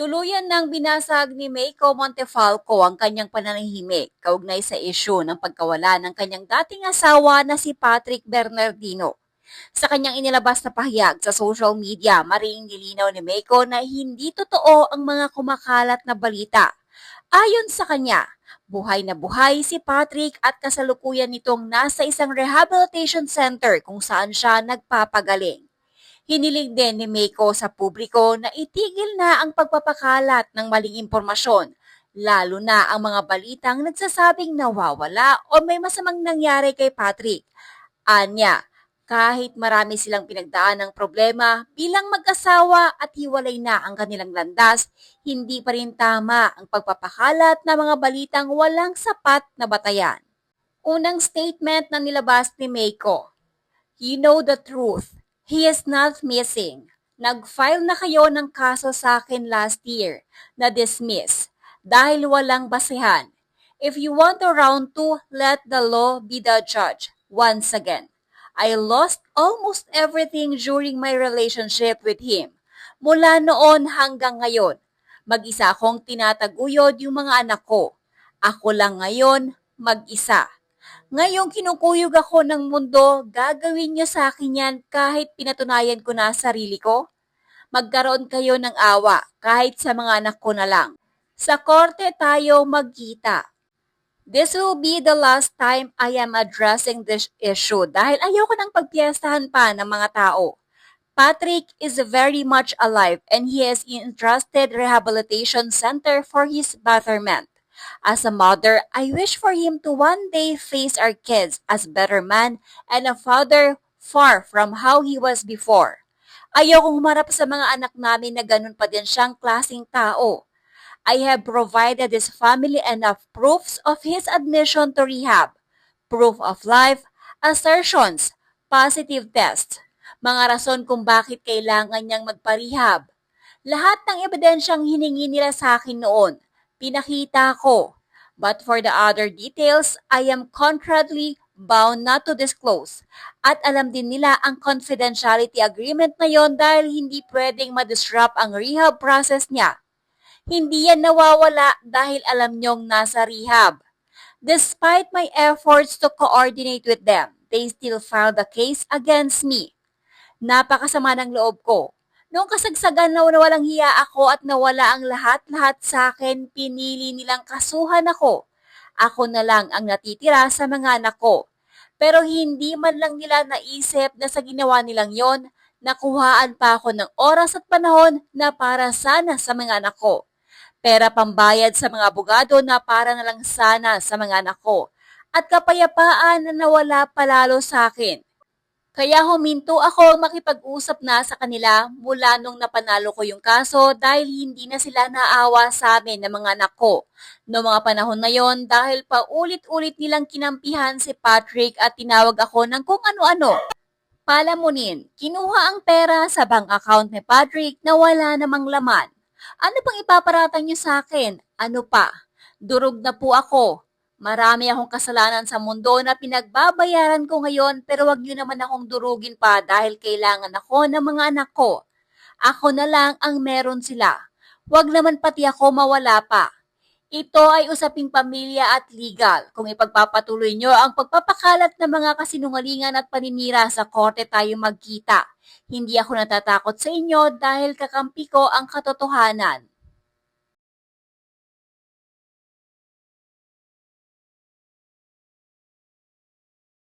Tuluyan ng binasag ni Meiko Montefalco ang kanyang pananahimik kaugnay sa isyu ng pagkawala ng kanyang dating asawa na si Patrick Bernardino. Sa kanyang inilabas na pahayag sa social media, maring nilinaw ni Meiko na hindi totoo ang mga kumakalat na balita. Ayon sa kanya, buhay na buhay si Patrick at kasalukuyan nitong nasa isang rehabilitation center kung saan siya nagpapagaling. Hiniling din ni Meiko sa publiko na itigil na ang pagpapakalat ng maling impormasyon, lalo na ang mga balitang nagsasabing nawawala o may masamang nangyari kay Patrick. Anya, kahit marami silang pinagdaan ng problema bilang mag-asawa at hiwalay na ang kanilang landas, hindi pa rin tama ang pagpapakalat ng mga balitang walang sapat na batayan. Unang statement na nilabas ni Meiko, "You know the truth. He is not missing. Nag-file na kayo ng kaso sa akin last year na dismiss dahil walang basehan. If you want a round 2, let the law be the judge. Once again, I lost almost everything during my relationship with him. Mula noon hanggang ngayon, mag-isa akong tinataguyod yung mga anak ko. Ako lang ngayon, mag-isa. Ngayong kinukuyog ako ng mundo, gagawin niyo sa akin yan kahit pinatunayan ko na sarili ko? Magkaroon kayo ng awa kahit sa mga anak ko na lang. Sa korte tayo magkita. This will be the last time I am addressing this issue dahil ayoko nang pagpiyasahan pa ng mga tao. Patrick is very much alive and he is in trusted rehabilitation center for his betterment. As a mother, I wish for him to one day face our kids as better man and a father far from how he was before. Ayokong humarap sa mga anak namin na ganun pa din siyang klaseng tao. I have provided this family enough proofs of his admission to rehab, proof of life, assertions, positive tests, mga rason kung bakit kailangan niyang magpa-rehab. Lahat ng ebidensyang hiningi nila sa akin noon, pinakita ko. But for the other details, I am contractually bound not to disclose. At alam din nila ang confidentiality agreement na yon dahil hindi pwedeng ma-disrupt ang rehab process niya. Hindi yan nawawala dahil alam niyong nasa rehab. Despite my efforts to coordinate with them, they still filed the case against me. Napakasama ng loob ko. Noong kasagsagan na walang hiya ako at nawala ang lahat-lahat sa akin, pinili nilang kasuhan ako. Ako na lang ang natitira sa mga anak ko. Pero hindi man lang nila naisip na sa ginawa nilang yon, nakuhaan pa ako ng oras at panahon na para sana sa mga anak ko. Pera pambayad sa mga abogado na para na lang sana sa mga anak ko. At kapayapaan na nawala palalo sa akin. Kaya huminto ako makipag-usap na sa kanila mula nung napanalo ko yung kaso dahil hindi na sila naawa sa amin ng mga anak ko. Noong mga panahon na yon dahil paulit-ulit nilang kinampihan si Patrick at tinawag ako ng kung ano-ano. Palamunin, kinuha ang pera sa bank account ni Patrick na wala namang laman. Ano pang ipaparatang niyo sa akin? Ano pa? Durog na po ako. Marami akong kasalanan sa mundo na pinagbabayaran ko ngayon pero wag niyo naman akong durugin pa dahil kailangan ako ng mga anak ko. Ako na lang ang meron sila. Wag naman pati ako mawala pa. Ito ay usaping pamilya at legal. Kung ipagpapatuloy nyo ang pagpapakalat ng mga kasinungalingan at paninira sa korte tayo magkita. Hindi ako natatakot sa inyo dahil kakampi ko ang katotohanan.